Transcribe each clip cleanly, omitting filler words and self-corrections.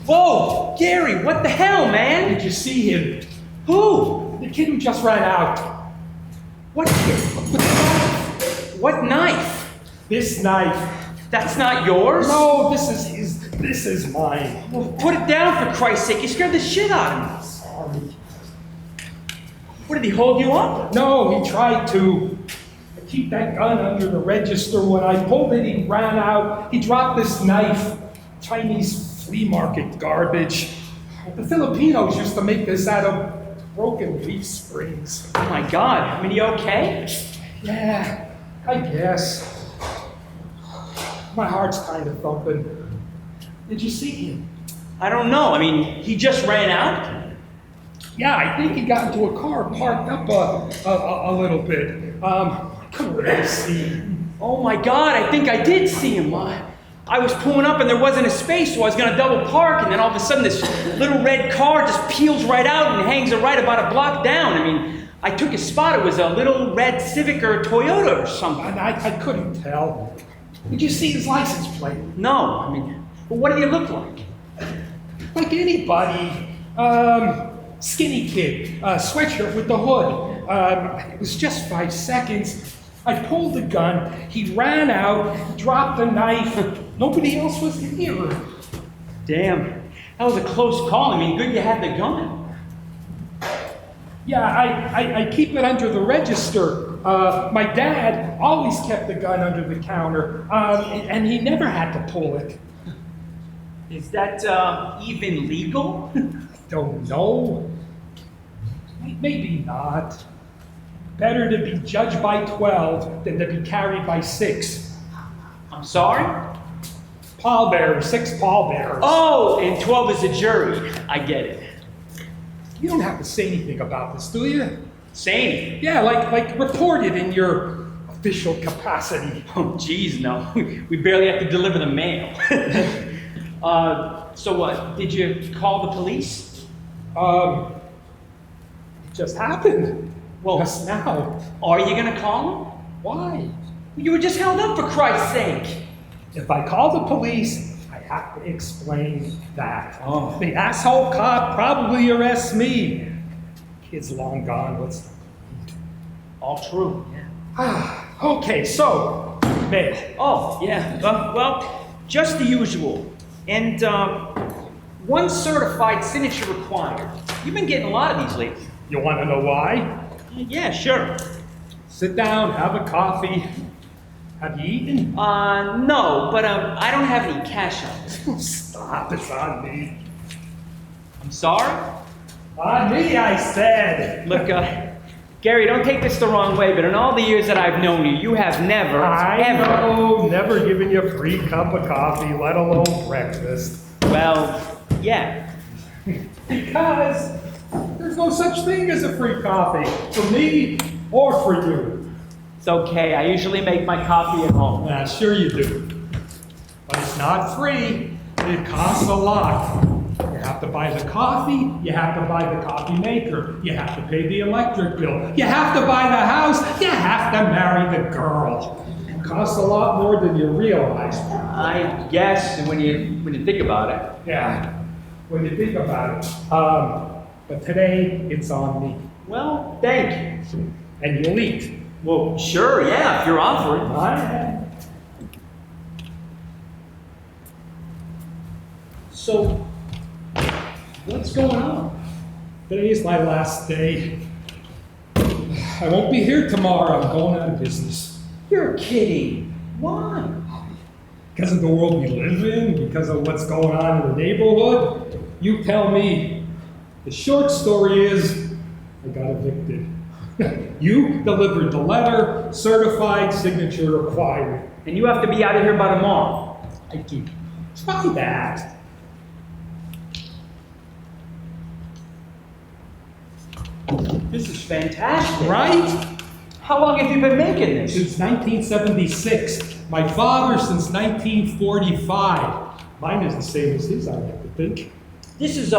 Whoa, Gary, what the hell, man? Did you see him? Who? The kid who just ran out. What kid? What knife? This knife. That's not yours? No, this is his. This is mine. Well, put it down for Christ's sake. You scared the shit out of me. Sorry. What, did he hold you up? No, he tried to. I keep that gun under the register. When I pulled it, he ran out. He dropped this knife. Chinese flea market garbage. The Filipinos used to make this out of broken leaf springs. Oh my God, I mean, you okay? Yeah, I guess. My heart's kind of thumping. Did you see him? I don't know. I mean, he just ran out? Yeah, I think he got into a car parked up a little bit. Couldn't really see. Oh my God, I think I did see him. I was pulling up and there wasn't a space, so I was going to double park, and then all of a sudden this little red car just peels right out and hangs right about a block down. I mean, I took his spot. It was a little red Civic or Toyota or something. I couldn't tell. Did you see his license plate? No, I mean, well, what did he look like? Like anybody. Skinny kid, sweatshirt with the hood. It was just 5 seconds. I pulled the gun, he ran out, dropped the knife. Nobody else was here. Damn, that was a close call. I mean, good you had the gun. Yeah, I keep it under the register. My dad always kept the gun under the counter, and he never had to pull it. Is that even legal? Don't know. Maybe not. Better to be judged by 12 than to be carried by 6. I'm sorry? Pallbearers, 6 pallbearers. Oh, and 12 is a jury. I get it. You don't have to say anything about this, do you? Say anything? Yeah, like report it in your official capacity. Oh, geez, no. We barely have to deliver the mail. So what? Did you call the police? It just happened. Well, Just now. are you going to call them? Why? You were just held up, for Christ's sake. If I call the police, I have to explain that. Oh. The asshole cop probably arrests me. Kid's long gone. What's the point? All true. Yeah. Okay, so, mail. Oh, yeah. Well, just the usual. And one certified signature required. You've been getting a lot of these lately. You want to know why? Yeah, sure. Sit down, have a coffee. Have you eaten? No, but I don't have any cash on me. Stop, it's on me. I'm sorry? On me, I said. Look, Gary, don't take this the wrong way, but in all the years that I've known you, you have never, ever... never given you a free cup of coffee, let alone breakfast. Well, yeah. Because there's no such thing as a free coffee for me or for you. It's okay. I usually make my coffee at home. Yeah, sure you do. But it's not free. It costs a lot. You have to buy the coffee, you have to buy the coffee maker, you have to pay the electric bill, you have to buy the house, you have to marry the girl. It costs a lot more than you realize. I guess when you think about it. Yeah, when you think about it. But today, it's on me. Well, thank you. And you'll eat. Well, sure, yeah, if you're offering. I am. So, what's going on? Today is my last day. I won't be here tomorrow. I'm going out of business. You're kidding. Why? Because of the world we live in, because of what's going on in the neighborhood. You tell me. The short story is, I got evicted. You delivered the letter, certified, signature required. And you have to be out of here by tomorrow. I do. Try that. This is fantastic. Right? How long have you been making this? Since 1976. My father since 1945. Mine is the same as his, I like to think. This is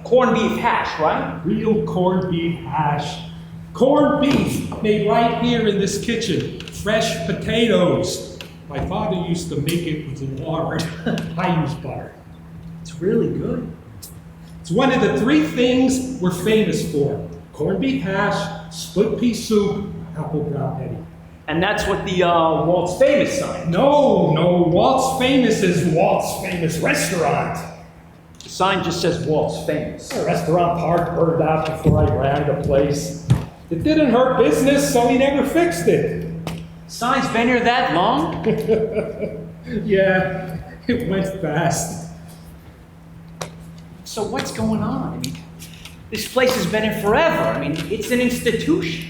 corned beef hash, right? Real corned beef hash. Corned beef made right here in this kitchen. Fresh potatoes. My father used to make it with lard. I use butter. It's really good. It's one of the three things we're famous for. Corned beef hash, split pea soup, apple brown patty. And that's what the Walt's Famous sign. No, Walt's Famous is Walt's Famous Restaurant. The sign just says Walt's Famous. The restaurant part burned out before I ran the place. It didn't hurt business, so he never fixed it. Sign's been here that long? Yeah, it went fast. So what's going on? I mean, this place has been here forever. I mean, it's an institution.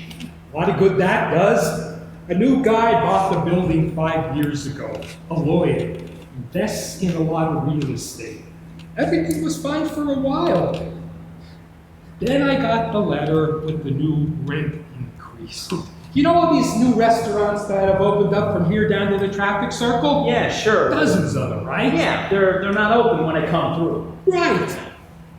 A lot of good that does. A new guy bought the building 5 years ago. A lawyer. Invests in a lot of real estate. Everything was fine for a while. Then I got the letter with the new rent increase. You know all these new restaurants that have opened up from here down to the traffic circle? Yeah, sure. Dozens of them, right? Yeah, they're not open when I come through. Right.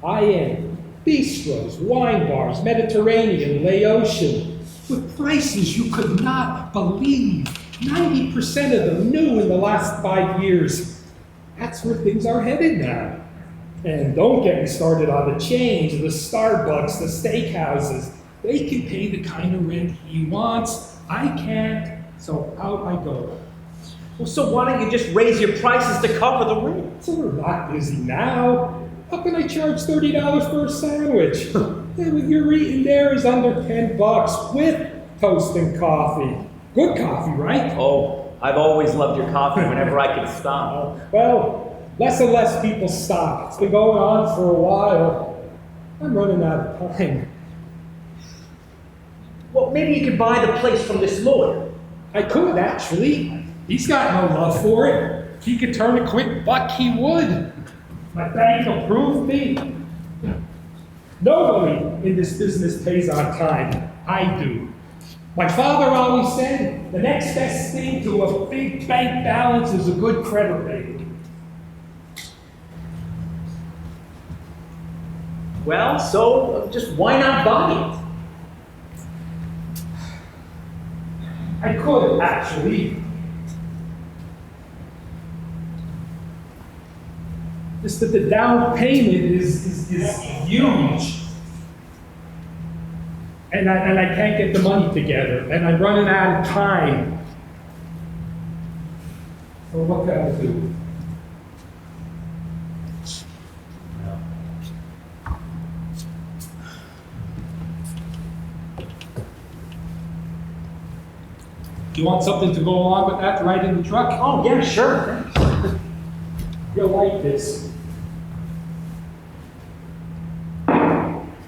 High-end bistros, wine bars, Mediterranean, Laotian, with prices you could not believe. 90% of them new in the last 5 years. That's where things are headed now. And don't get me started on the chains, the Starbucks, the steakhouses. They can pay the kind of rent he wants. I can't, so out I go. Well, so why don't you just raise your prices to cover the rent? So we're not busy now. How can I charge $30 for a sandwich? Yeah, what you're eating there is under $10 with toast and coffee. Good coffee, right? Oh, I've always loved your coffee whenever I can stop. Well, less and less people stop. It's been going on for a while. I'm running out of time. Well, maybe you could buy the place from this lawyer. I could, actually. He's got no love for it. If he could turn a quick buck, he would. My bank approved me. Nobody in this business pays on time. I do. My father always said, the next best thing to a big bank balance is a good credit rating. Well, so just why not buy it? I could, actually. Just that the down payment is huge. And I can't get the money together. And I'm running out of time. So what can I do? You want something to go along with that right in the truck? Oh, yeah, sure. You'll like this.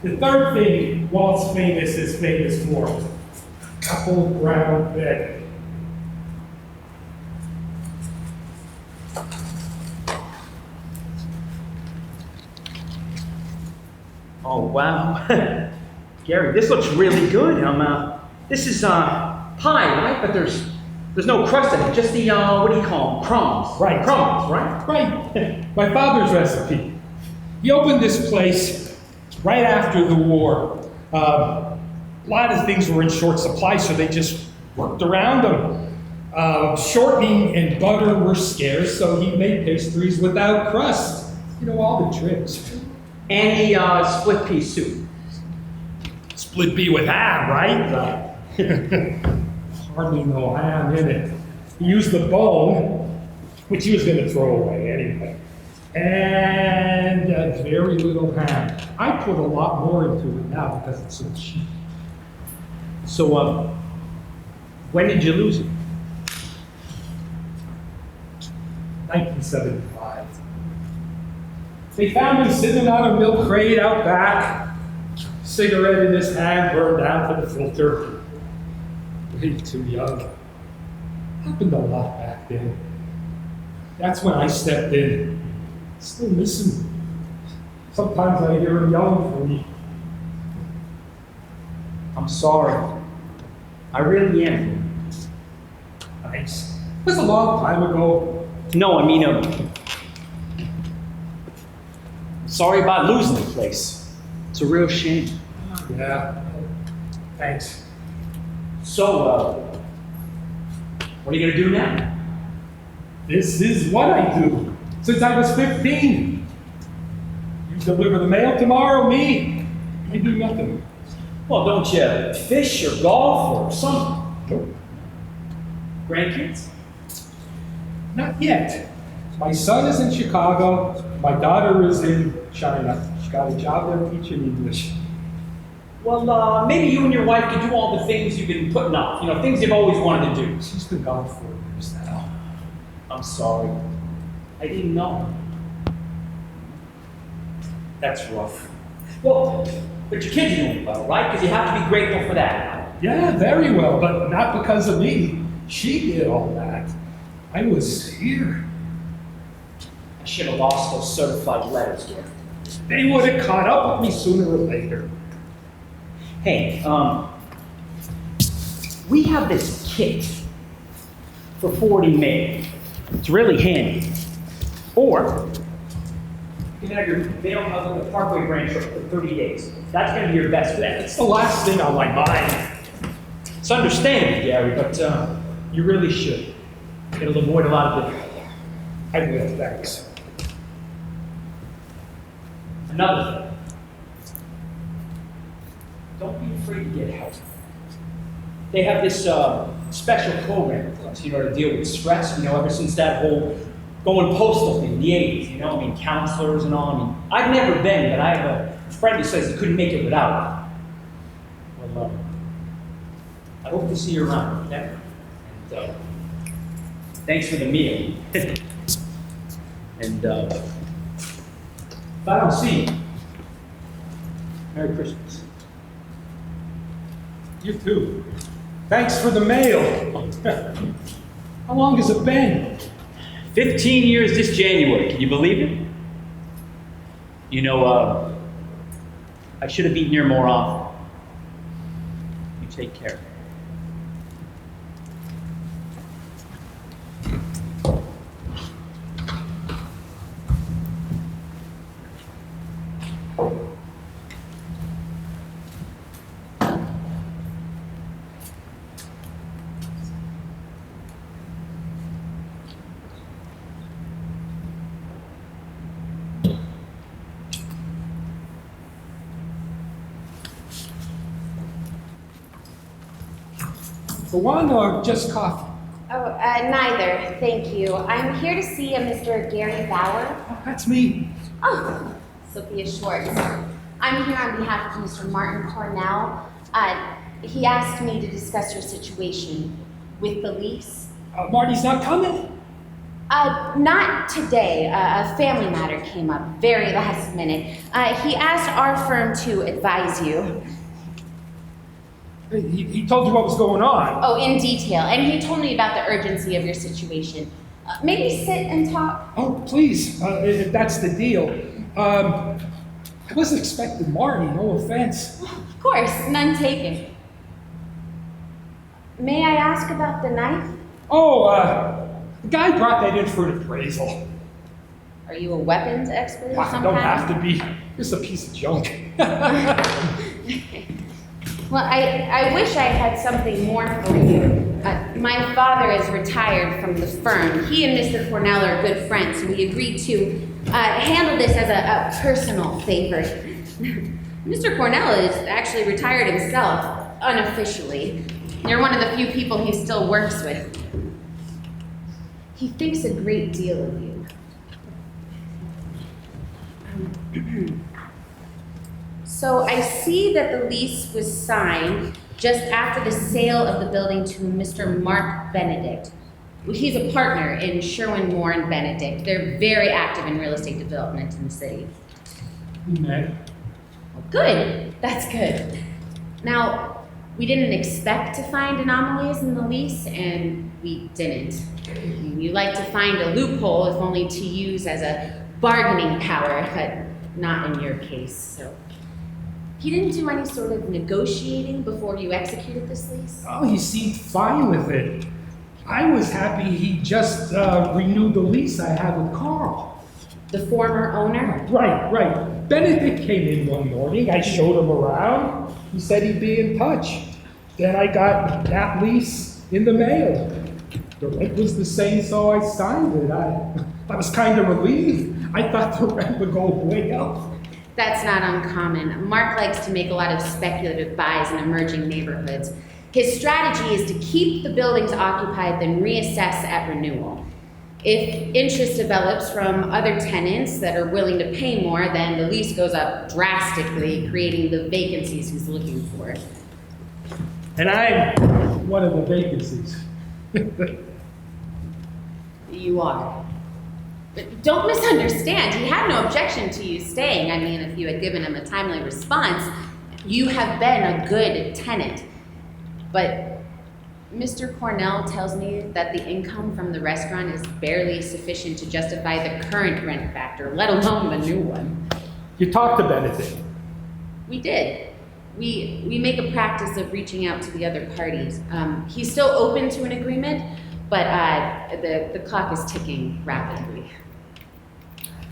The third thing Walt's Famous is famous for, apple brown bread. Oh, wow. Gary, this looks really good. This is pie, right? But there's no crust in it, just the, what do you call them? Crumbs. Right. Crumbs, right? Right. My father's recipe. He opened this place right after the war. A lot of things were in short supply, so they just worked around them. Shortening and butter were scarce, so he made pastries without crust. You know, all the tricks. And the split pea soup. Split pea with ham, right? Hardly no ham in it. He used the bone, which he was going to throw away anyway. And very little ham. I put a lot more into it now because it's so cheap. So, when did you lose it? 1975. They found him sitting on a milk crate out back, cigarette in his hand, burned out to the filter. Way too young. Happened a lot back then. That's when I stepped in. Still miss him. Sometimes I hear him yelling for me. I'm sorry. I really am. Thanks. It was a long time ago. No, I mean, sorry about losing the place. It's a real shame. Yeah. Thanks. So, what are you gonna do now? This is what I do. Since I was 15. You deliver the mail tomorrow, me? I do nothing. Well, don't you fish or golf or something? Nope. Grandkids? Not yet. My son is in Chicago. My daughter is in China. She's got a job there teaching English. Well, maybe you and your wife could do all the things you've been putting off. You know, things you've always wanted to do. She's been gone 4 years now. I'm sorry. I didn't know. That's rough. Well, but your kids are doing well, right? Because you have to be grateful for that. Yeah, very well, but not because of me. She did all that. I was here. I should have lost those certified letters, dear. They would have caught up with me sooner or later. Hey, we have this kit for forwarding mail. It's really handy. Or you can have your mail held in the Parkway branch for 30 days. That's going to be your best bet. It's the last thing on my mind. It's understandable, Gary, but you really should. It'll avoid a lot of difficulty. I will, thanks. Another thing. Don't be afraid to get help. They have this special program for us, to deal with stress, ever since that whole going postal thing in the 80s, counselors and all. I've never been, but I have a friend who says he couldn't make it without it. Well, I hope to see you around, okay? And thanks for the meal. And if I don't see you, Merry Christmas. You too. Thanks for the mail. How long has it been? 15 years this January. Can you believe it? I should have eaten here more often. You take care. For one or just coffee? Oh, neither, thank you. I'm here to see a Mr. Gary Bauer. Oh, that's me. Oh, Sophia Schwartz. I'm here on behalf of Mr. Martin Cornell. He asked me to discuss your situation with the lease. Marty's not coming? Not today. A family matter came up very last minute. He asked our firm to advise you. He told you what was going on. Oh, in detail. And he told me about the urgency of your situation. Maybe sit and talk. Oh, please, if that's the deal. I wasn't expecting Marty, no offense. Of course, none taken. May I ask about the knife? Oh, the guy brought that in for an appraisal. Are you a weapons expert or I some don't kind? have to be. Just a piece of junk. Well, I wish I had something more for you. My father is retired from the firm. He and Mr. Cornell are good friends, so we agreed to handle this as a personal favor. Mr. Cornell is actually retired himself, unofficially. You're one of the few people he still works with. He thinks a great deal of you. So I see that the lease was signed just after the sale of the building to Mr. Mark Benedict. He's a partner in Sherwin Moore and Benedict. They're very active in real estate development in the city. Man. Well, good, that's good. Now, we didn't expect to find anomalies in the lease, and we didn't. You like to find a loophole, if only to use as a bargaining power, but not in your case, so. He didn't do any sort of negotiating before you executed this lease? Oh, he seemed fine with it. I was happy he just renewed the lease I had with Carl. The former owner? Right. Benedict came in one morning. I showed him around. He said he'd be in touch. Then I got that lease in the mail. The rent was the same, so I signed it. I was kind of relieved. I thought the rent would go way up. That's not uncommon. Mark likes to make a lot of speculative buys in emerging neighborhoods. His strategy is to keep the buildings occupied, then reassess at renewal. If interest develops from other tenants that are willing to pay more, then the lease goes up drastically, creating the vacancies he's looking for. And I'm one of the vacancies. You are. But don't misunderstand. He had no objection to you staying. I mean, if you had given him a timely response, you have been a good tenant. But Mr. Cornell tells me that the income from the restaurant is barely sufficient to justify the current rent factor, let alone the new one. You talked to Benedict. We did. We make a practice of reaching out to the other parties. He's still open to an agreement, but the clock is ticking rapidly.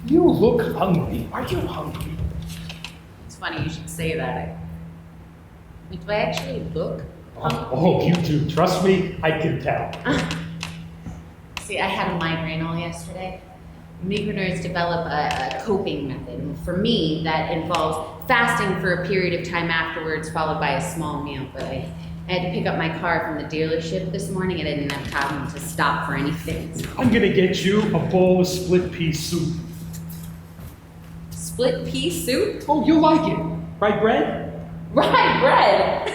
You look hungry. Are you hungry? It's funny you should say that. Do I actually look hungry? Oh, you do. Trust me, I can tell. See, I had a migraine all yesterday. Migraineurs develop a coping method. For me, that involves fasting for a period of time afterwards, followed by a small meal. But I had to pick up my car from the dealership this morning, and I didn't have time to stop for anything. So. I'm gonna get you a bowl of split pea soup. Split pea soup? Oh, you like it. Fried bread? Rye bread?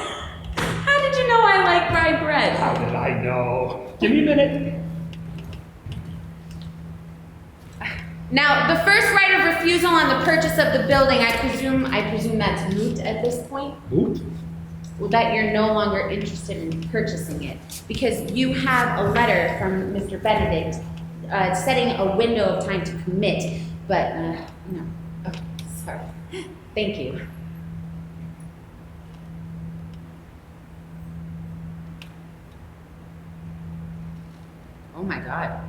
How did you know I like rye bread? How did I know? Give me a minute. Now, the first right of refusal on the purchase of the building, I presume that's moot at this point? Moot? Well, that you're no longer interested in purchasing it, because you have a letter from Mr. Benedict setting a window of time to commit, but, no. Oh, sorry. Thank you. Oh my God.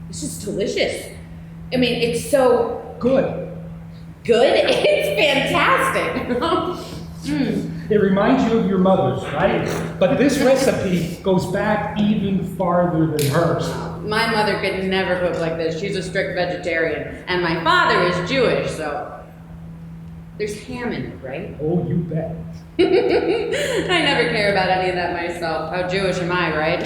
This is delicious. I mean, it's so Good. good. It's fantastic. It reminds you of your mother's, right? But this recipe goes back even farther than hers. My mother could never cook like this. She's a strict vegetarian. And my father is Jewish, so there's ham in it, right? Oh, you bet. I never care about any of that myself. How Jewish am I, right?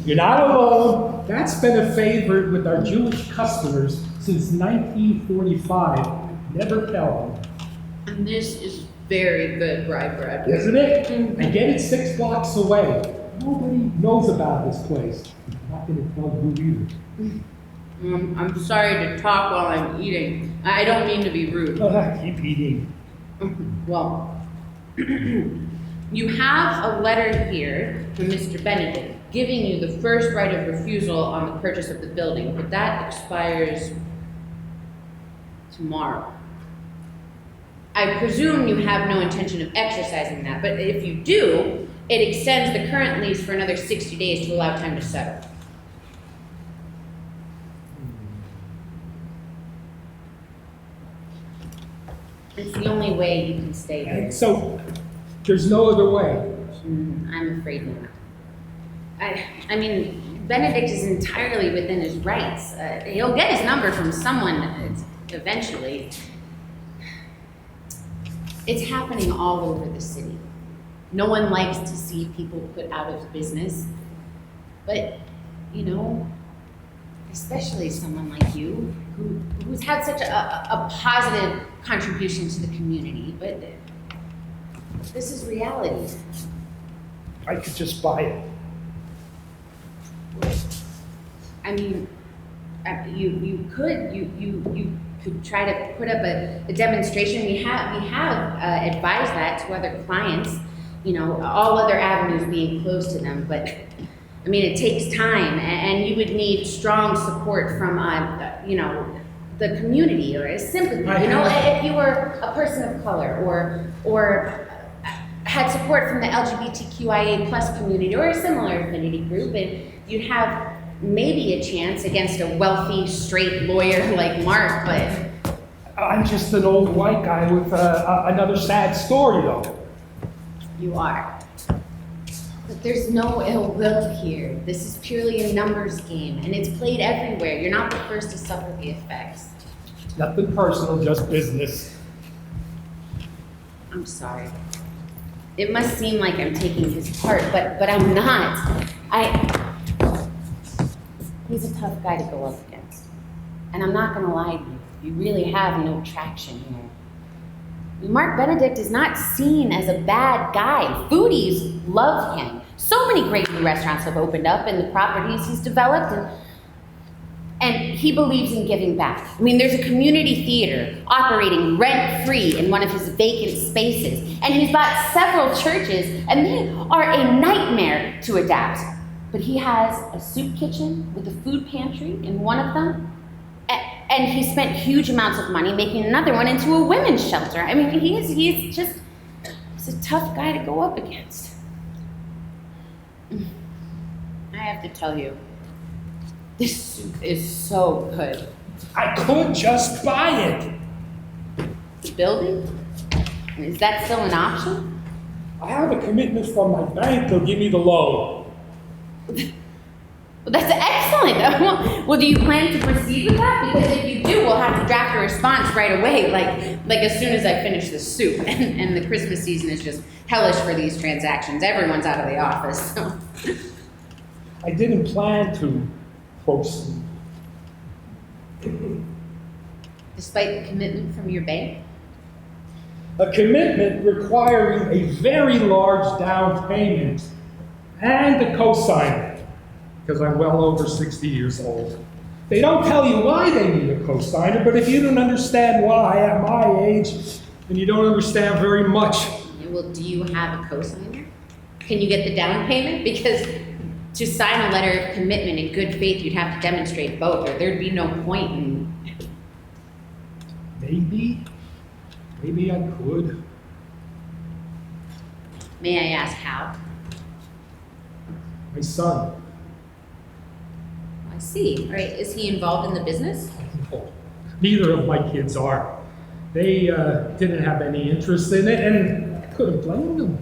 You're not alone. That's been a favorite with our Jewish customers since 1945. Never tell them. And this is very good rye bread. Isn't it? I get it 6 blocks away. Nobody knows about this place. I'm not going to tell you either. I'm sorry to talk while I'm eating. I don't mean to be rude. Keep eating. Well, you have a letter here from Mr. Benedict giving you the first right of refusal on the purchase of the building, but that expires tomorrow. I presume you have no intention of exercising that, but if you do, it extends the current lease for another 60 days to allow time to settle. It's the only way you can stay here. So, there's no other way. I'm afraid not. I mean, Benedict is entirely within his rights. He'll get his number from someone eventually. It's happening all over the city. No one likes to see people put out of business. But, you know, especially someone like you, who's had such a positive contribution to the community. But this is reality. I could just buy it. I mean, you could try to put up a demonstration. We have advised that to other clients. You know, all other avenues being closed to them. But I mean, it takes time, and you would need strong support from you know, the community or sympathy. You know, if you were a person of color or had support from the LGBTQIA plus community or a similar affinity group, and you'd have maybe a chance against a wealthy, straight lawyer like Mark, but... I'm just an old white guy with another sad story, though. You are. But there's no ill will here. This is purely a numbers game, and it's played everywhere. You're not the first to suffer the effects. Nothing personal, just business. I'm sorry. It must seem like I'm taking his part, but I'm not. He's a tough guy to go up against. And I'm not gonna lie to you, you really have no traction here. Mark Benedict is not seen as a bad guy. Foodies love him. So many great new restaurants have opened up in the properties he's developed, and he believes in giving back. I mean, there's a community theater operating rent-free in one of his vacant spaces, and he's bought several churches, and they are a nightmare to adapt. But he has a soup kitchen with a food pantry in one of them, and he spent huge amounts of money making another one into a women's shelter. I mean, he's a tough guy to go up against. I have to tell you, this soup is so good. I could just buy it. The building? Is that still an option? I have a commitment from my bank. They'll give me the loan. Well, that's excellent. Well, do you plan to proceed with that? Because if you do, we'll have to draft a response right away, like as soon as I finish the soup. And the Christmas season is just hellish for these transactions. Everyone's out of the office. So. I didn't plan to proceed. Despite the commitment from your bank? A commitment requiring a very large down payment and a cosigner, because I'm well over 60 years old. They don't tell you why they need a cosigner, but if you don't understand why at my age, then you don't understand very much. Well, do you have a cosigner? Can you get the down payment? Because to sign a letter of commitment in good faith, you'd have to demonstrate both, or there'd be no point in... Maybe I could. May I ask how? My son. I see. All right, is he involved in the business? No, neither of my kids are. They didn't have any interest in it, and I couldn't blame them.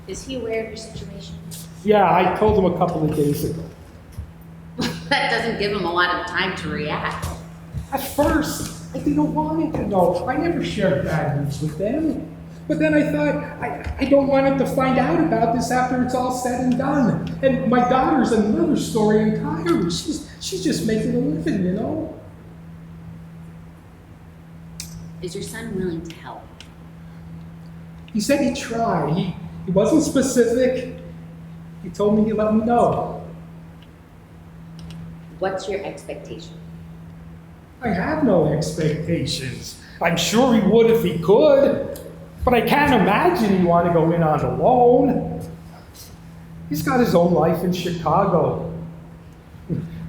Is he aware of your situation? Yeah, I told him a couple of days ago. That doesn't give him a lot of time to react. At first, I didn't want him to know. I never shared bad news with them. But then I thought, I don't want him to find out about this after it's all said and done. And my daughter's another story entirely. She's just making a living, you know? Is your son willing to help? He said he'd try. He wasn't specific. He told me he'd let me know. What's your expectation? I have no expectations. I'm sure he would if he could. But I can't imagine he'd want to go in on a loan. He's got his own life in Chicago.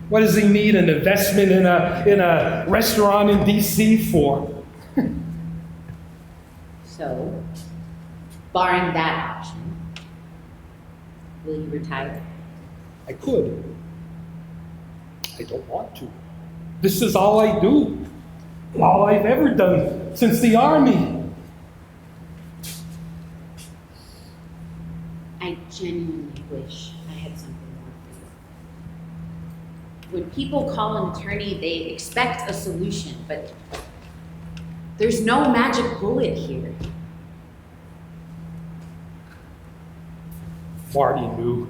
What does he need an investment in a restaurant in D.C. for? So, barring that option, will you retire? I could. I don't want to. This is all I do. All I've ever done since the Army. I genuinely wish I had something more for you. When people call an attorney, they expect a solution, but there's no magic bullet here. Marty knew.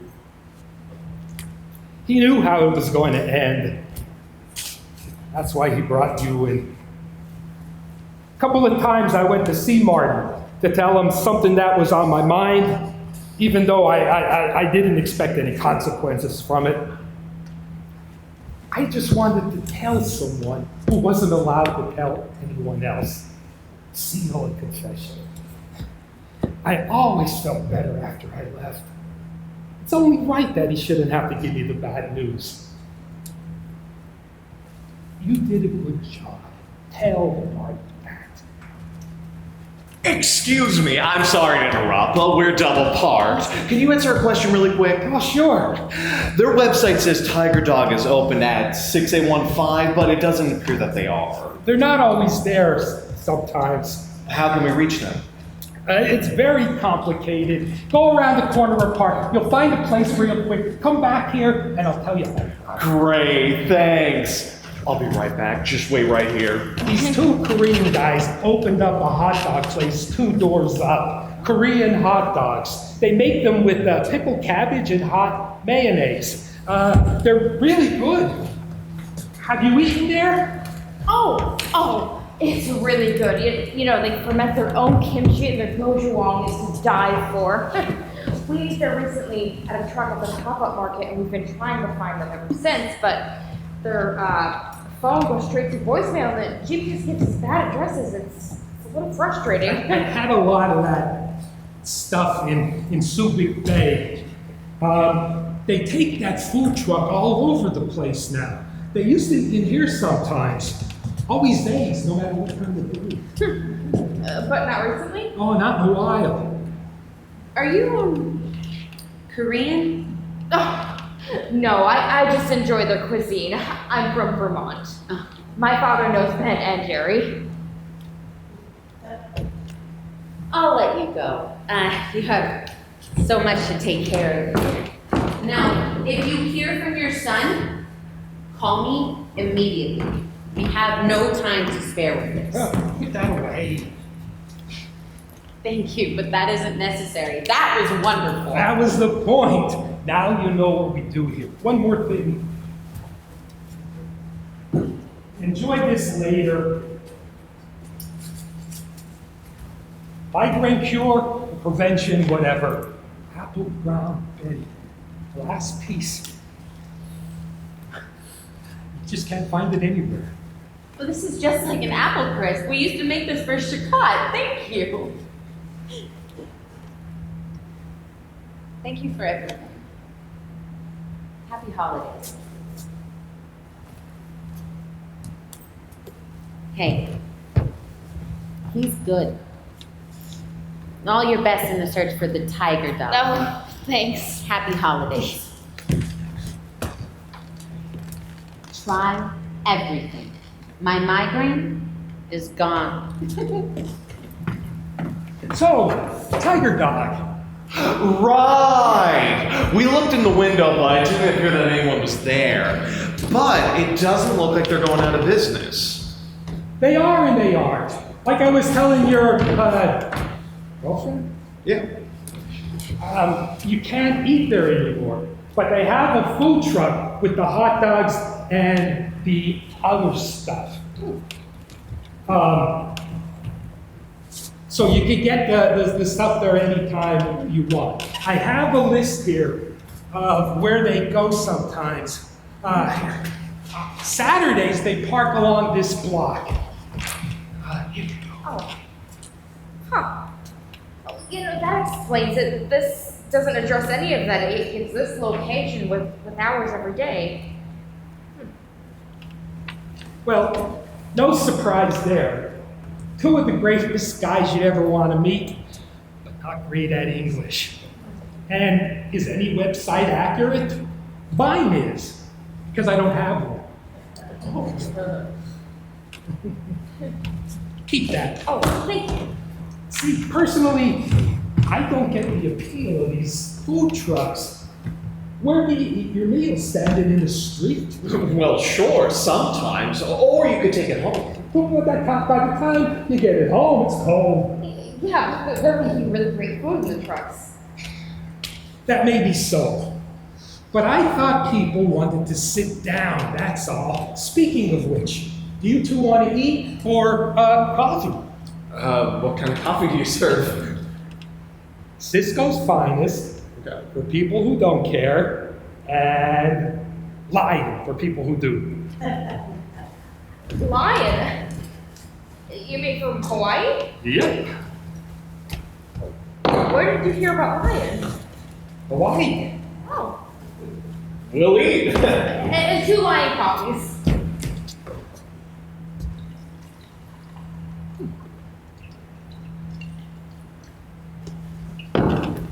He knew how it was going to end. That's why he brought you in. A couple of times I went to see Marty to tell him something that was on my mind, even though I didn't expect any consequences from it. I just wanted to tell someone who wasn't allowed to tell anyone else. Seal and confession. I always felt better after I left. It's only right that he shouldn't have to give me the bad news. You did a good job. Tell Marty that. Excuse me, I'm sorry to interrupt, but we're double parked. Can you answer a question really quick? Oh, sure. Their website says Tiger Dog is open at 6815, but it doesn't appear that they are. They're not always there sometimes. How can we reach them? It's very complicated. Go around the corner of the park. You'll find a place real quick. Come back here, and I'll tell you all about it. Great, thanks. I'll be right back. Just wait right here. These two Korean guys opened up a hot dog place 2 doors up. Korean hot dogs. They make them with pickled cabbage and hot mayonnaise. They're really good. Have you eaten there? Oh, it's really good. You know, they ferment their own kimchi and their gochujang is to die for. We ate there recently at a truck at the pop-up market and we've been trying to find them ever since, but their phone goes straight to voicemail and the GPS gives us bad addresses. It's a little frustrating. I had a lot of that stuff in Subic Bay. They take that food truck all over the place now. They used to in here sometimes. Always days, no matter what time of the week. But not recently? Oh, not in a while. Are you Korean? Oh, no, I just enjoy their cuisine. I'm from Vermont. Oh. My father knows Ben and Jerry. I'll let you go. You have so much to take care of. Now, if you hear from your son, call me immediately. We have no time to spare with this. Oh, put that away. Thank you, but that isn't necessary. That was wonderful. That was the point. Now you know what we do here. One more thing. Enjoy this later. Migraine cure, prevention, whatever. Apple brown berry. Last piece. You just can't find it anywhere. Well, this is just like an apple crisp. We used to make this for Shakot. Thank you. Thank you for everything. Happy holidays. Hey, he's good. All your best in the search for the tiger dog. Oh, thanks. Happy holidays. Try everything. My migraine is gone. So, tiger dog. Right! We looked in the window, but it didn't appear that anyone was there. But it doesn't look like they're going out of business. They are and they aren't. Like I was telling your girlfriend, Yeah. you can't eat there anymore. But they have a food truck with the hot dogs and the other stuff. So you can get the stuff there anytime you want. I have a list here of where they go sometimes. Saturdays, they park along this block. Here you go. Oh. Huh. Oh, you know, that explains it. This doesn't address any of that. It's this location with hours every day. Well, no surprise there. 2 of the greatest guys you'd ever want to meet, but not great at English. And is any website accurate? Mine is, because I don't have one. Keep that. Oh, thank you. See, personally, I don't get the appeal of these food trucks. Where do you eat your meals? Standing in the street? Well, sure, sometimes. Or you could take it home. But by the time you get it home, it's cold. Yeah, but they're making really great food in the trucks. That may be so. But I thought people wanted to sit down, that's all. Speaking of which, do you two want to eat or coffee? What kind of coffee do you serve? Cisco's finest Okay. for people who don't care, and Lion for people who do. Lion? You mean from Hawaii? Yep. Where did you hear about Lion? Hawaii. Oh. We'll eat. And 2 Lion coffees.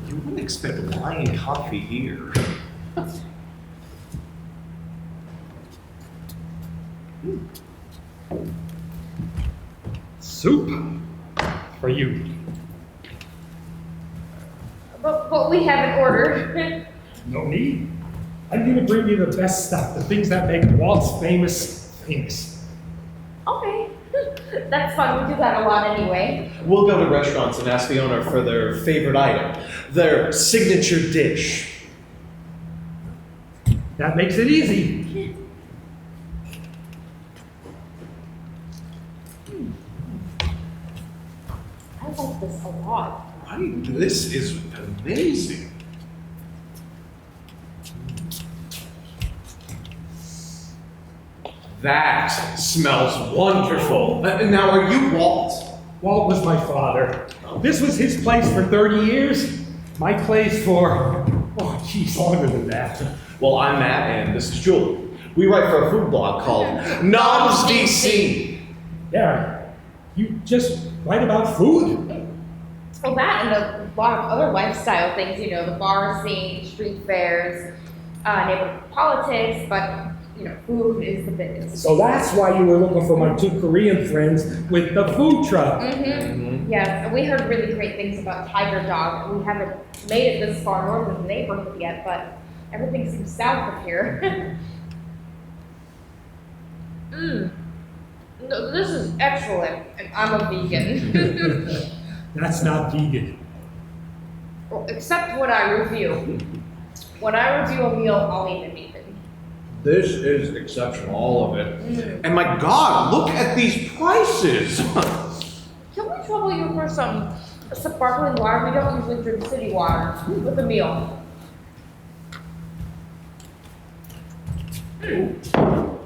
You wouldn't expect Lion coffee here. Soup for you. But we haven't ordered. No need. I'm going to bring you the best stuff, the things that make Walt's famous Thanks. Okay. That's fun. We do that a lot anyway. We'll go to restaurants and ask the owner for their favorite item, their signature dish. That makes it easy. I like this a lot. Right, this is amazing. That smells wonderful. Now, are you Walt? Walt was my father. This was his place for 30 years. My place for, longer than that. Well, I'm Matt, and this is Julie. We write for a food blog called Knobs DC. Yeah, you just write about food? Well, that and a lot of other lifestyle things, you know, the bar scene, street fairs, neighborhood politics, but, you know, food is the biggest. So that's why you were looking for my 2 Korean friends with the food truck. Mm-hmm. Yes, and we heard really great things about Tiger Dog. We haven't made it this far north of the neighborhood yet, but everything seems south of here. No, this is excellent, and I'm a vegan. That's not vegan. Well, except when I review. When I review a meal, I'll eat it vegan. This is exceptional, all of it. And my God, look at these prices. Can we trouble you for some sparkling water? We don't usually drink city water with a meal.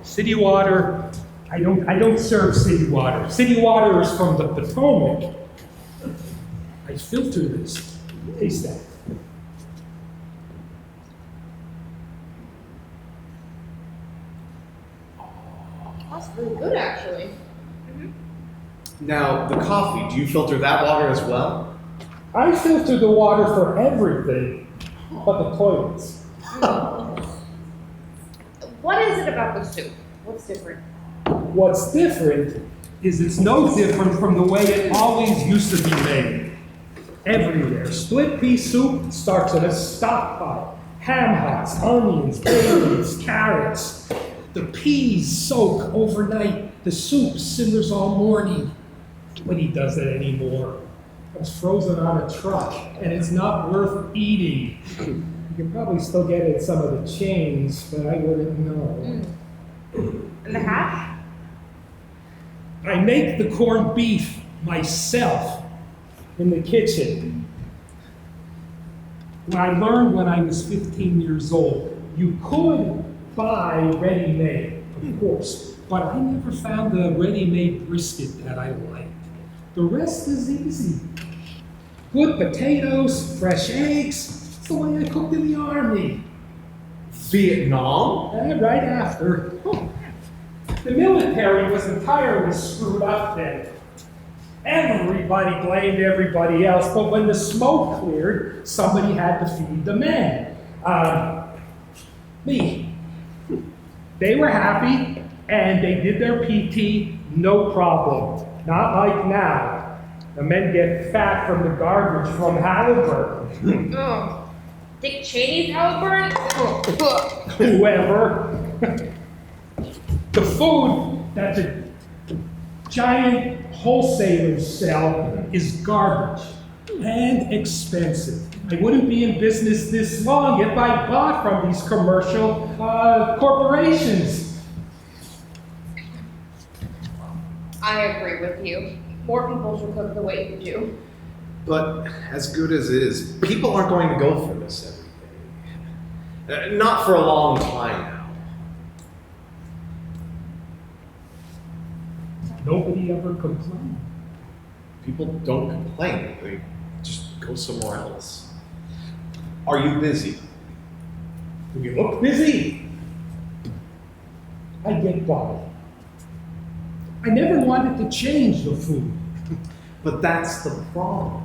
City water, I don't serve city water. City water is from the Potomac. I filter this. Taste that. That's really good, actually. Now, the coffee, do you filter that water as well? I filter the water for everything but the toilets. What is it about the soup? What's different? What's different is it's no different from the way it always used to be made. Everywhere. Split pea soup starts in a stock pot. Ham hocks, onions, bay leaves, carrots. The peas soak overnight. The soup simmers all morning. Nobody does that anymore. It's frozen on a truck, and it's not worth eating. You can probably still get it at some of the chains, but I wouldn't know. And the hash? I make the corned beef myself in the kitchen. I learned when I was 15 years old, you could buy ready-made, of course, but I never found the ready-made brisket that I liked. The rest is easy. Good potatoes, fresh eggs. It's the way I cooked in the army. Vietnam? Right after. The military was entirely screwed up then. Everybody blamed everybody else, but when the smoke cleared, somebody had to feed the men. Me. They were happy, and they did their PT, no problem. Not like now. The men get fat from the garbage from Halliburton. Oh, Dick Cheney's Halliburton? Whoever. The food that the giant wholesalers sell is garbage and expensive. I wouldn't be in business this long if I bought from these commercial corporations. I agree with you. More people should cook the way you do. But as good as it is, people aren't going to go for this every day. Not for a long time now. Nobody ever complained. People don't complain. They just go somewhere else. Are you busy? Do you look busy? I get by. I never wanted to change the food. But that's the problem.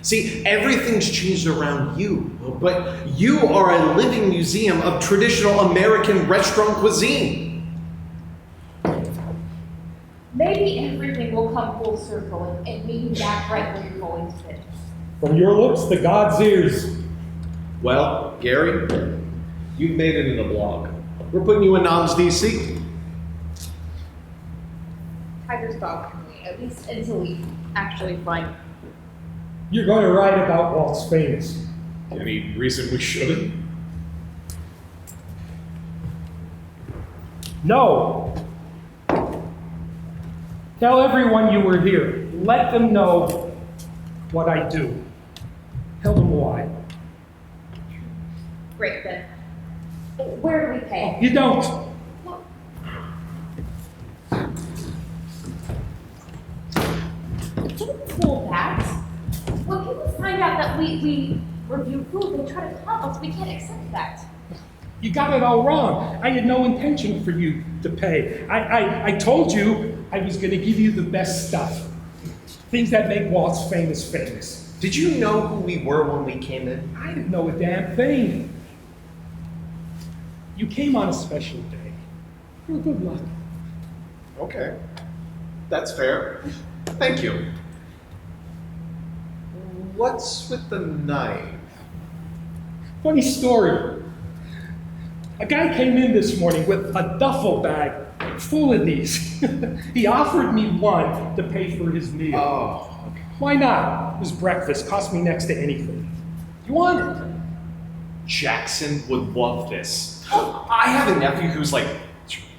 See, everything's changed around you, but you are a living museum of traditional American restaurant cuisine. Maybe everything will come full circle and meet you back right where you've always been. From your lips to God's ears. Well, Gary, you've made it in the blog. We're putting you in Knobs DC. Tiger's dog, Parmelee, at least until we actually find. You're going to write about Walt's famous. Any reason we shouldn't? No. Tell everyone you were here. Let them know what I do. Tell them why. Great, then. Where do we pay? You don't. Don't pull that. When people find out that we review food, they try to help us. We can't accept that. You got it all wrong. I had no intention for you to pay. I told you I was going to give you the best stuff. Things that make Walt's famous famous. Did you know who we were when we came in? I didn't know a damn thing. You came on a special day. Well, good luck. Okay. That's fair. Thank you. What's with the knife? Funny story. A guy came in this morning with a duffel bag full of these. He offered me one to pay for his meal. Oh, okay. Why not? It was breakfast, cost me next to anything. You want it? Jackson would love this. I have a nephew who's like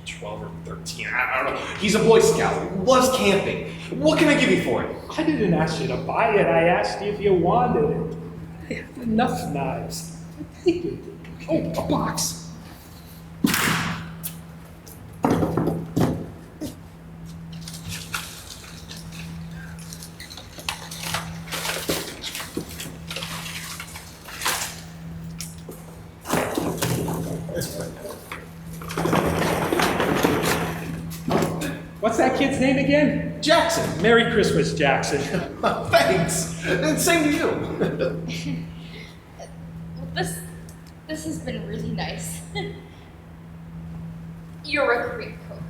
12 or 13. I don't know. He's a Boy Scout, loves camping. What can I give you for it? I didn't ask you to buy it. I asked you if you wanted it. I have enough knives. Take it. Oh, a box. What's that kid's name again? Jackson. Merry Christmas, Jackson. Thanks. And same to you. This has been really nice. You're a great cook.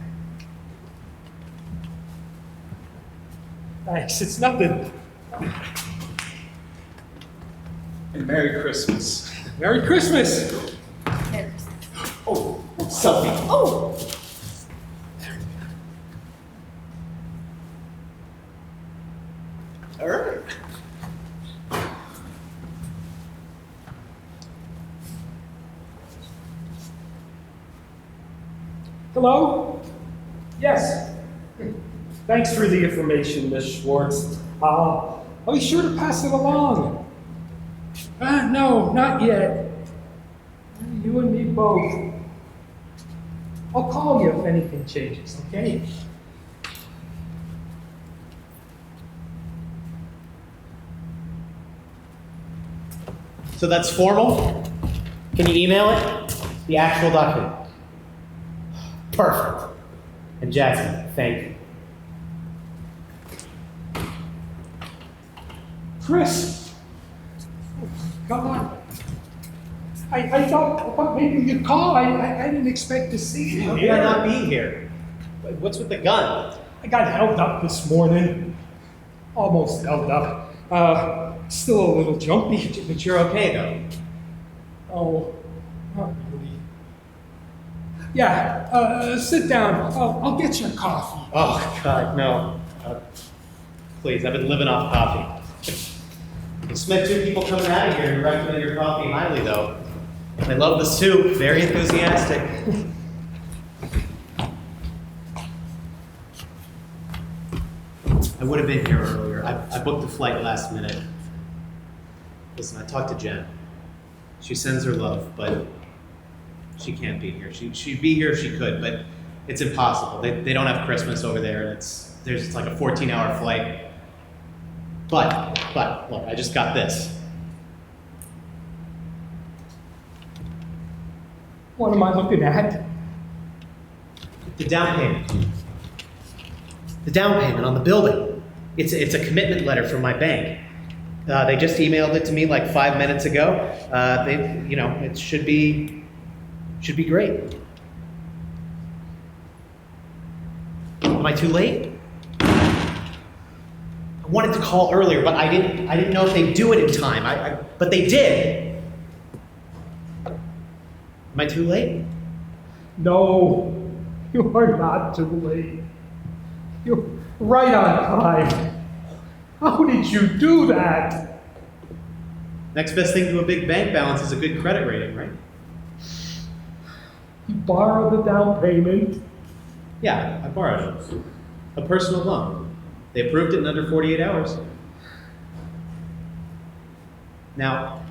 Thanks, it's nothing. And Merry Christmas. Merry Christmas. Oh, selfie. Oh! All right. Hello? Yes. Thanks for the information, Miss Schwartz. I'll be sure to pass it along. No, not yet. You and me both. I'll call you if anything changes, okay? So that's formal? Can you email it? The actual document. Perfect. And Jackson, thank you. Chris! Come on. I thought maybe you'd call. I didn't expect to see you How here. could I not be here? What's with the gun? I got held up this morning. Almost held up. Still a little jumpy. But you're okay though. Oh, not really. Yeah, sit down. I'll get you a coffee. Oh God, no. Please, I've been living off coffee. Just met two people coming out of here who recommend your coffee highly though. They love the soup, very enthusiastic. I would have been here earlier. I booked a flight last minute. Listen, I talked to Jen. She sends her love, but she can't be here. She'd be here if she could, but it's impossible. They don't have Christmas over there, and it's like a 14-hour flight. But look, I just got this. What am I looking at? The down payment. The down payment on the building. It's a commitment letter from my bank. They just emailed it to me like 5 minutes ago. It should be great. Am I too late? I wanted to call earlier, but I didn't know if they'd do it in time. But they did. Am I too late? No, you are not too late. You're right on time. How did you do that? Next best thing to a big bank balance is a good credit rating, right? You borrowed the down payment. Yeah, I borrowed it. A personal loan. They approved it in under 48 hours. Now,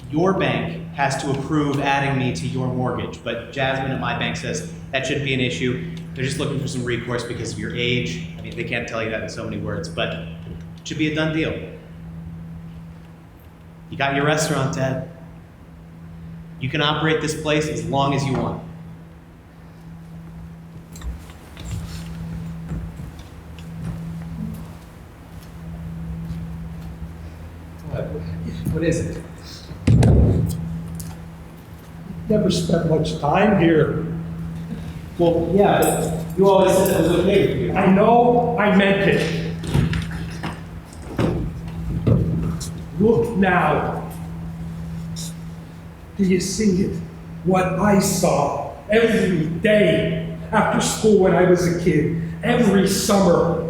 your bank has to approve adding me to your mortgage, but Jasmine at my bank says that shouldn't be an issue. They're just looking for some recourse because of your age. I mean, they can't tell you that in so many words, but it should be a done deal. You got your restaurant, Dad. You can operate this place as long as you want. What is it? Never spent much time here. Well, yeah, but you always said it was okay with you. I know, I meant it. Look now. Do you see it? What I saw every day after school when I was a kid, every summer,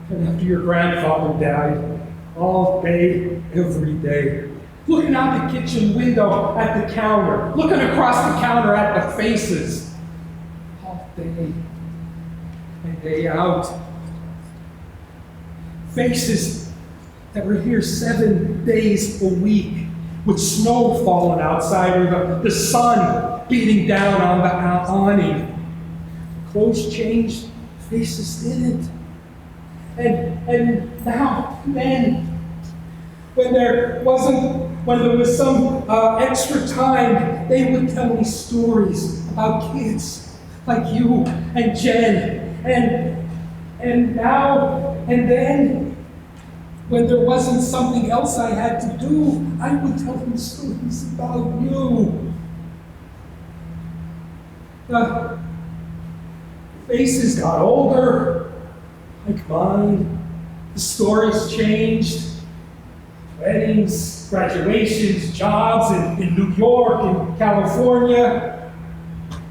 and after your grandfather died, all day, every day. Looking out the kitchen window at the counter, looking across the counter at the faces. All day and day out. Faces that were here 7 days a week, with snow falling outside or the sun beating down on the awning. Clothes changed, faces didn't. And now, then, when there was some extra time, they would tell me stories about kids like you and Jen, and now and then, when there wasn't something else I had to do, I would tell them stories about you. The faces got older, like mine. The stories changed. Weddings, graduations, jobs in New York, in California,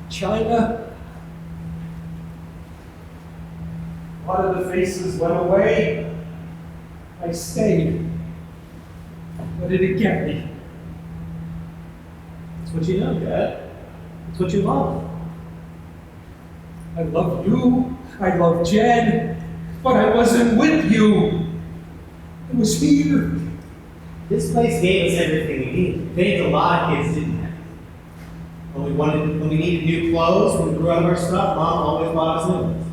China. A lot of the faces went away. I stayed. What did it get me? It's what you know, Dad. It's what you love. I love you. I love Jen. But I wasn't with you. I was here. This place gave us everything we needed. Things a lot of kids didn't have. When we needed new clothes, when we grew out of our stuff, Mom always bought us new ones.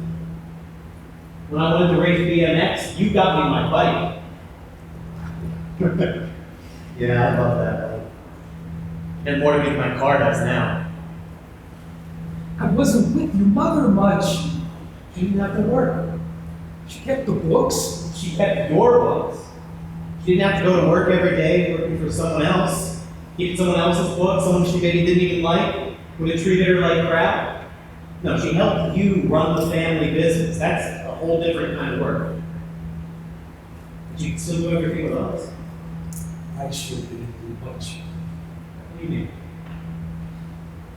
When I wanted to race BMX, you got me my bike. Yeah, I love that bike. And more to me than my car does now. I wasn't with your mother much. She didn't have to work. She kept the books. She kept your books. She didn't have to go to work every day working for someone else, keeping someone else's book, someone she maybe didn't even like, would have treated her like crap. No, she helped you run the family business. That's a whole different kind of work. But you can still do everything with us. I sure didn't do much. What do you mean?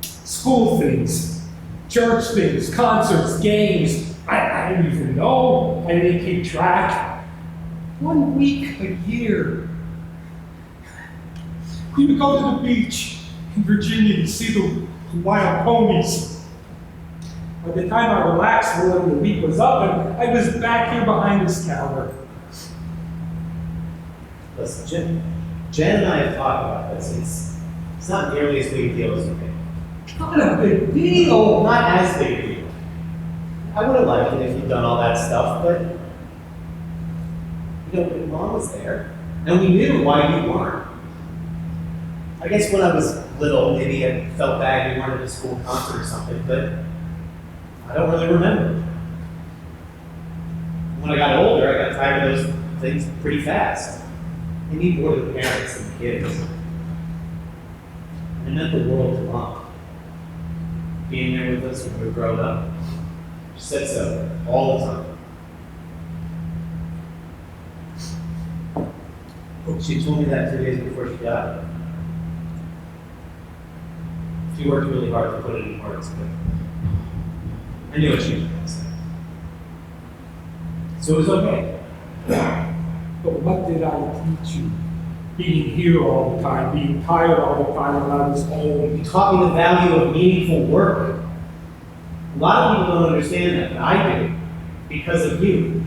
School things, church things, concerts, games. I didn't even know. I didn't keep track. 1 week a year. We would go to the beach in Virginia to see the wild ponies. By the time I relaxed when the week was up, and I was back here behind this counter. Listen, Jen and I have talked about this. It's not nearly as big a deal as you think. Not a big deal. Not as big a deal. I would have liked it if you'd done all that stuff, but Mom was there, and we knew why you weren't. I guess when I was little, maybe I felt bad you weren't at a school concert or something, but I don't really remember. When I got older, I got tired of those things pretty fast. They need more to the parents than the kids. And it meant the world to Mom. Being there with us when we were growing up. She said so all the time. She told me that 2 days before she died. She worked really hard to put it in words, but I knew what she was going to say. So it was okay. But what did I teach you? Being here all the time, being tired all the time, around his home. You taught me the value of meaningful work. A lot of people don't understand that, but I do. Because of you. You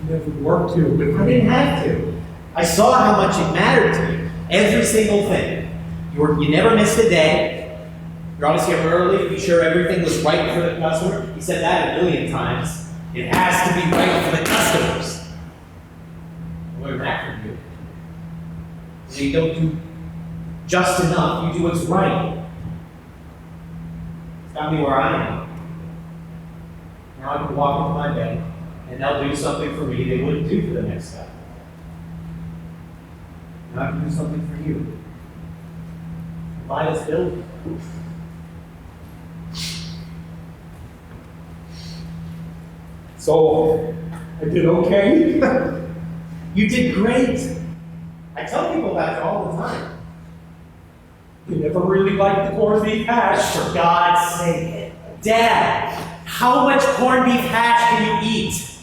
never worked here with I me. didn't have to. I saw how much it mattered to you. Every single thing. You never missed a day. You're always here early to be sure everything was right for the customer. You said that 1,000,000 times. It has to be right for the customers. I learned that from you. And you don't do just enough, you do what's right. It's got me where I am. Now I can walk into my bed, and they'll do something for me they wouldn't do for the next guy. Now I can do something for you. Buy this building. So, I did okay? You did great. I tell people about it all the time. You never really liked the corned beef hash. For God's sake. Dad, how much corned beef hash can you eat?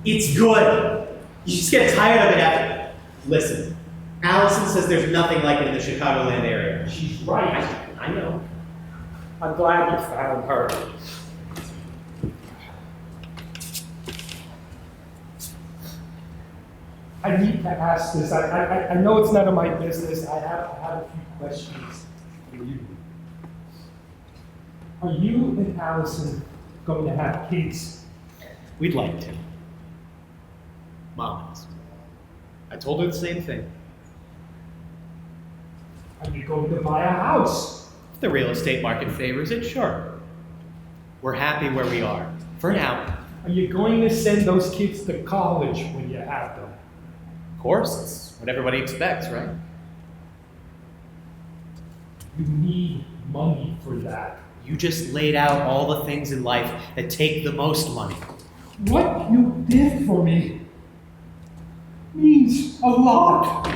It's good. You just get tired of it after. Listen, Allison says there's nothing like it in the Chicagoland area. She's right. I know. I'm glad you found her. I need to ask this. I know it's none of my business. I have a few questions for you. Are you and Allison going to have kids? We'd like to. Mom is. I told her the same thing. Are you going to buy a house? If the real estate market favors it, sure. We're happy where we are. For now. Are you going to send those kids to college when you have them? Of course, it's what everybody expects, right? You need money for that. You just laid out all the things in life that take the most money. What you did for me means a lot.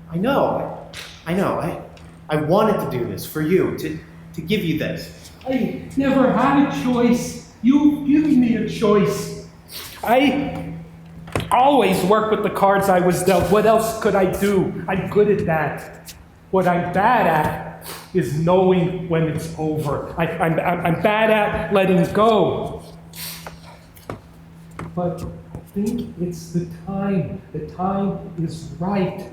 I know. I wanted to do this for you, to give you this. I never had a choice. You've given me a choice. I always work with the cards I was dealt. What else could I do? I'm good at that. What I'm bad at is knowing when it's over. I'm bad at letting go. But I think it's the time. The time is right.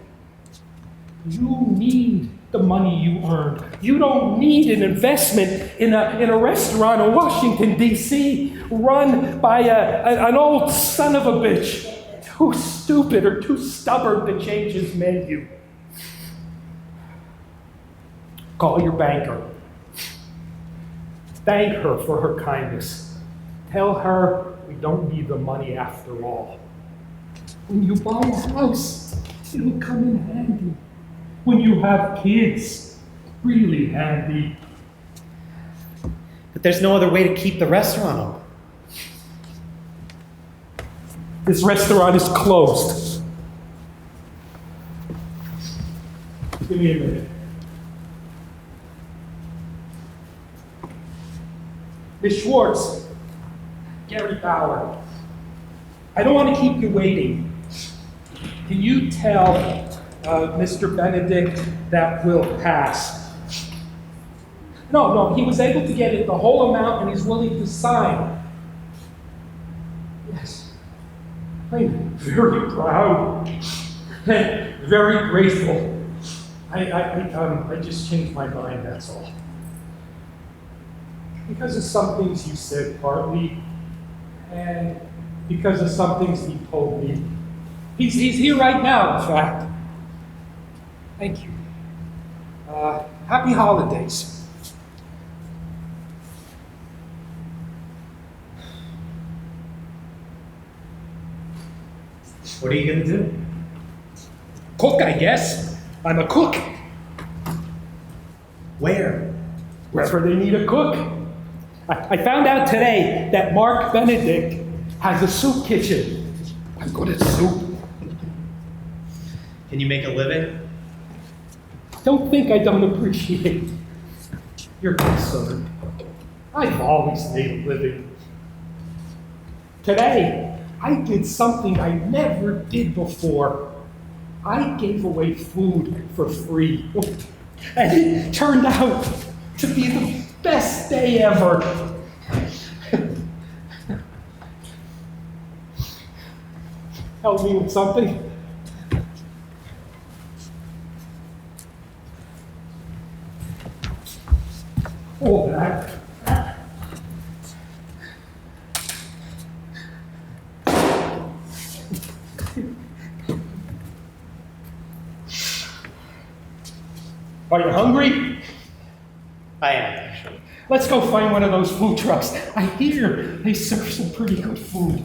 You need the money you earned. You don't need an investment in a restaurant in Washington, D.C., run by an old son of a bitch, too stupid or too stubborn to change his menu. Call your banker. Thank her for her kindness. Tell her we don't need the money after all. When you buy a house, it'll come in handy. When you have kids, really handy. But there's no other way to keep the restaurant open. This restaurant is closed. Give me a minute. Miss Schwartz, Gary Bauer, I don't want to keep you waiting. Can you tell Mr. Benedict that will pass? No, he was able to get it the whole amount and he's willing to sign. Yes, I'm very proud and very grateful. I just changed my mind, that's all. Because of some things you said partly, and because of some things he told me. He's here right now, in fact. Thank you. Happy holidays. What are you going to do? Cook, I guess. I'm a cook. Where? Wherever they need a cook. I found out today that Mark Benedict has a soup kitchen. I'm good at soup. Can you make a living? Don't think I don't appreciate your concern. I've always made a living. Today, I did something I never did before. I gave away food for free. And it turned out to be the best day ever. Help me with something. Hold that. Are you hungry? I am, actually. Let's go find one of those food trucks. I hear they serve some pretty good food.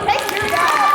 Take your